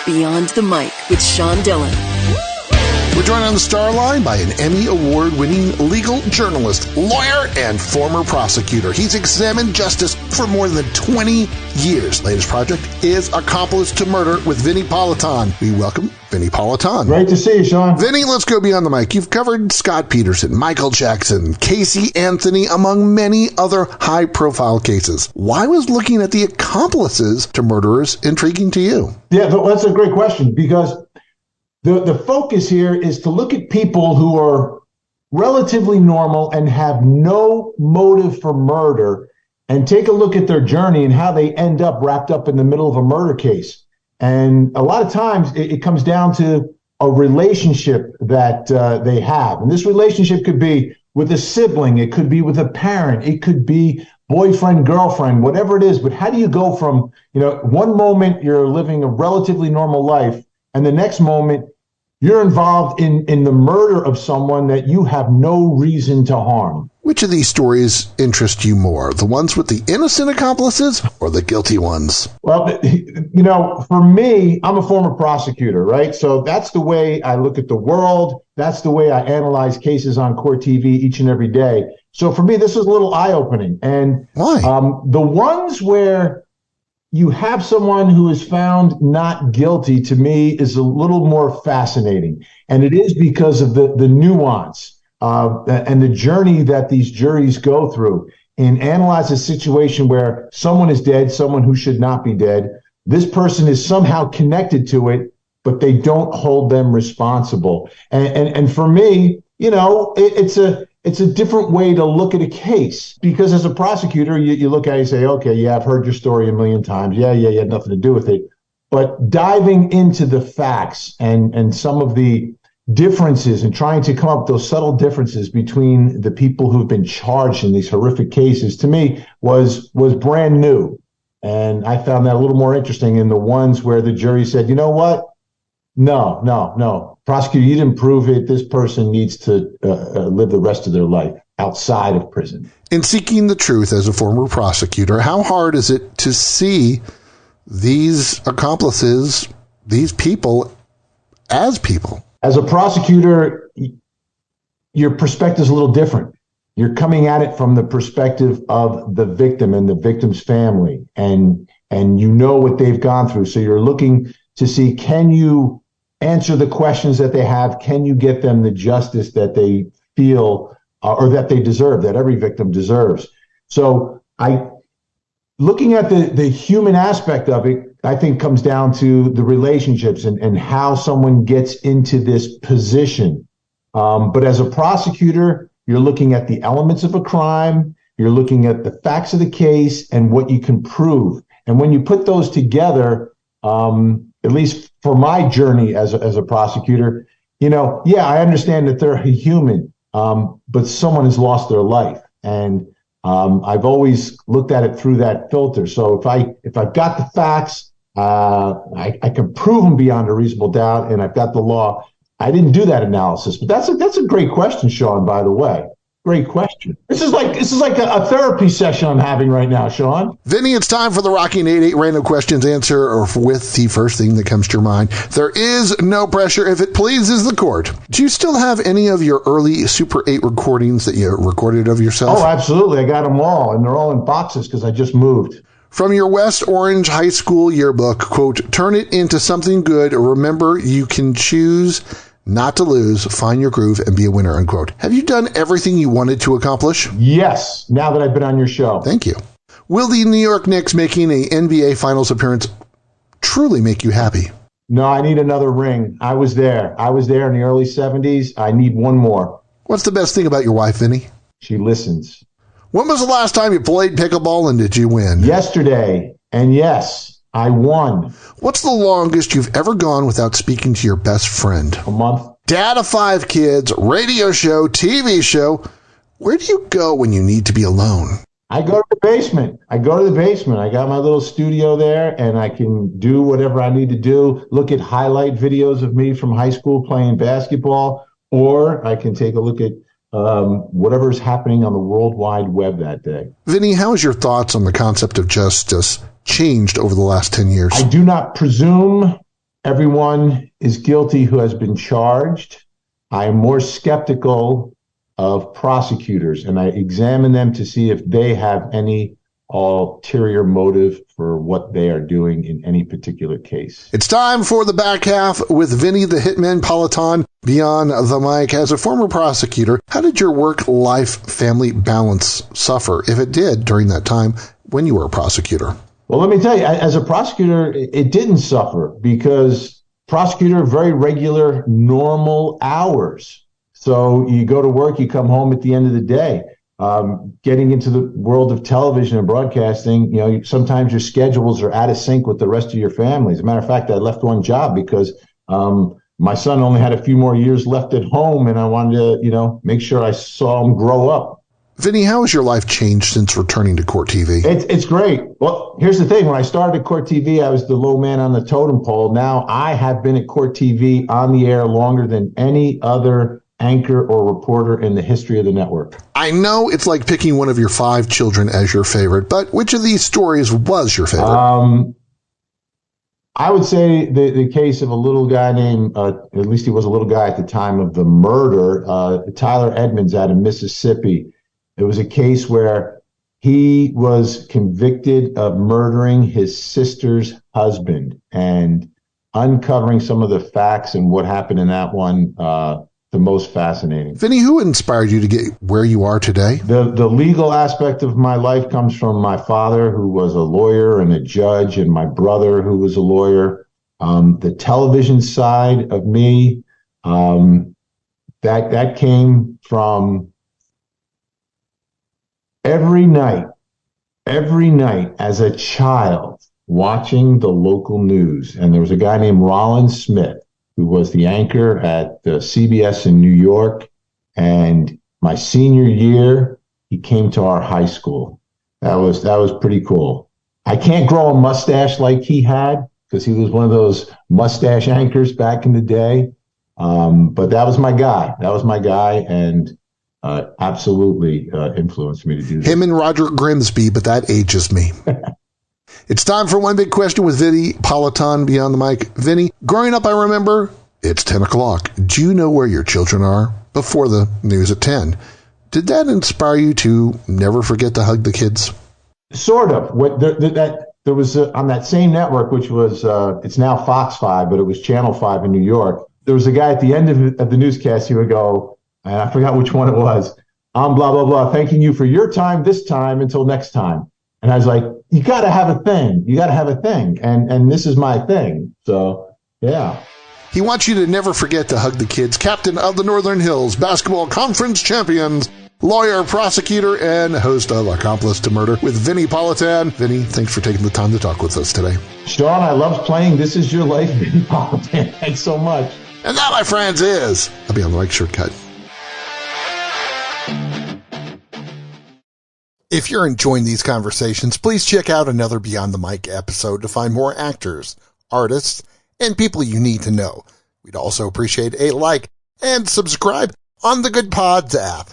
Beyond the Mic with Sean Dillon. We're joined on the Starline by an Emmy Award-winning legal journalist, lawyer, and former prosecutor. He's examined justice for more than 20 years. Latest project is Accomplice to Murder with Vinnie Politan. We welcome Vinnie Politan. Great to see you, Sean. Vinnie, let's go beyond the mic. You've covered Scott Peterson, Michael Jackson, Casey Anthony, among many other high-profile cases. Why was looking at the accomplices to murderers intriguing to you? Yeah, that's a great question, because the focus here is to look at people who are relatively normal and have no motive for murder and take a look at their journey and how they end up wrapped up in the middle of a murder case. And a lot of times it comes down to a relationship that they have. And this relationship could be with a sibling. It could be with a parent. It could be boyfriend, girlfriend, whatever it is. But how do you go from, one moment you're living a relatively normal life and the next moment you're involved in the murder of someone that you have no reason to harm? Which of these stories interest you more? The ones with the innocent accomplices or the guilty ones? Well, for me, I'm a former prosecutor, right? So that's the way I look at the world. That's the way I analyze cases on court TV each and every day. So for me, this is a little eye-opening. And why? The ones where you have someone who is found not guilty, to me, is a little more fascinating. And it is because of the nuance and the journey that these juries go through and analyze a situation where someone is dead, someone who should not be dead. This person is somehow connected to it, but they don't hold them responsible. And for me, it's a different way to look at a case, because as a prosecutor, you look at it and say, okay, yeah, I've heard your story a million times. Yeah, you had nothing to do with it. But diving into the facts and some of the differences and trying to come up with those subtle differences between the people who've been charged in these horrific cases, to me, was brand new. And I found that a little more interesting in the ones where the jury said, you know what? No. Prosecutor, you didn't prove it. This person needs to live the rest of their life outside of prison. In seeking the truth as a former prosecutor, how hard is it to see these accomplices, these people, as people? As a prosecutor, your perspective is a little different. You're coming at it from the perspective of the victim and the victim's family, and you know what they've gone through. So you're looking to see, can you answer the questions that they have? Can you get them the justice that they feel or that they deserve, that every victim deserves? So looking at the human aspect of it, I think comes down to the relationships and how someone gets into this position. But as a prosecutor, you're looking at the elements of a crime, you're looking at the facts of the case and what you can prove. And when you put those together, at least for my journey as a prosecutor, I understand that they're a human, but someone has lost their life. And I've always looked at it through that filter. So if I've got the facts, I can prove them beyond a reasonable doubt, and I've got the law. I didn't do that analysis, but that's a great question, Sean, by the way. Great question. This is like a therapy session I'm having right now, Sean. Vinnie, it's time for the Rocking 88 Random Questions Answer, or with the first thing that comes to your mind. There is no pressure if it pleases the court. Do you still have any of your early Super 8 recordings that you recorded of yourself? Oh, absolutely. I got them all, and they're all in boxes because I just moved. From your West Orange High School yearbook, quote, turn it into something good. Remember, you can choose not to lose, find your groove, and be a winner, unquote. Have you done everything you wanted to accomplish? Yes, now that I've been on your show. Thank you. Will the New York Knicks making a NBA Finals appearance truly make you happy? No, I need another ring. I was there in the early 70s. I need one more. What's the best thing about your wife, Vinnie? She listens. When was the last time you played pickleball, and did you win? Yesterday, and yes, I won. What's the longest you've ever gone without speaking to your best friend? A month. Dad of 5 kids, radio show, TV show. Where do you go when you need to be alone? I go to the basement. I got my little studio there, and I can do whatever I need to do. Look at highlight videos of me from high school playing basketball, or I can take a look at whatever's happening on the World Wide Web that day. Vinnie, how has your thoughts on the concept of justice changed over the last 10 years? I do not presume everyone is guilty who has been charged. I am more skeptical of prosecutors, and I examine them to see if they have any ulterior motive for what they are doing in any particular case. It's time for the back half with Vinnie the Hitman Politan beyond the mic. As a former prosecutor, how did your work-life-family balance suffer, if it did, during that time when you were a prosecutor? Well, let me tell you, as a prosecutor, it didn't suffer because prosecutor, very regular, normal hours. So you go to work, you come home at the end of the day. Getting into the world of television and broadcasting, sometimes your schedules are out of sync with the rest of your family. As a matter of fact, I left one job because my son only had a few more years left at home, and I wanted to, make sure I saw him grow up. Vinnie, how has your life changed since returning to Court TV? It's great. Well, here's the thing. When I started at Court TV, I was the low man on the totem pole. Now I have been at Court TV on the air longer than any other anchor or reporter in the history of the network. I know it's like picking one of your 5 children as your favorite, but which of these stories was your favorite? I would say the case of a little guy named, at least he was a little guy at the time of the murder, Tyler Edmonds out of Mississippi. It was a case where he was convicted of murdering his sister's husband, and uncovering some of the facts and what happened in that one, the most fascinating. Vinnie, who inspired you to get where you are today? The legal aspect of my life comes from my father, who was a lawyer and a judge, and my brother, who was a lawyer. The television side of me, that came from every night as a child watching the local news. And there was a guy named Rollins Smith, who was the anchor at CBS in New York. And my senior year, he came to our high school. That was pretty cool. I can't grow a mustache like he had, because he was one of those mustache anchors back in the day. But that was my guy. And absolutely influenced me to do that. Him and Roger Grimsby, but that ages me. It's time for One Big Question with Vinnie Politan beyond the mic. Vinnie, growing up, I remember it's 10 o'clock. Do you know where your children are? Before the news at 10. Did that inspire you to never forget to hug the kids? Sort of. There was on that same network, which was, it's now Fox 5, but it was Channel 5 in New York. There was a guy at the end of the newscast, he would go, and I forgot which one it was, I'm blah, blah, blah, thanking you for your time this time until next time. And I was like, you got to have a thing. And this is my thing. So, yeah. He wants you to never forget to hug the kids. Captain of the Northern Hills Basketball Conference champions, lawyer, prosecutor, and host of Accomplice to Murder with Vinnie Politan. Vinnie, thanks for taking the time to talk with us today. Sean, I love playing This Is Your Life, Vinnie Politan. Thanks so much. And that, my friends, is a Beyond the Mic shortcut. If you're enjoying these conversations, please check out another Beyond the Mic episode to find more actors, artists, and people you need to know. We'd also appreciate a like and subscribe on the Good Pods app.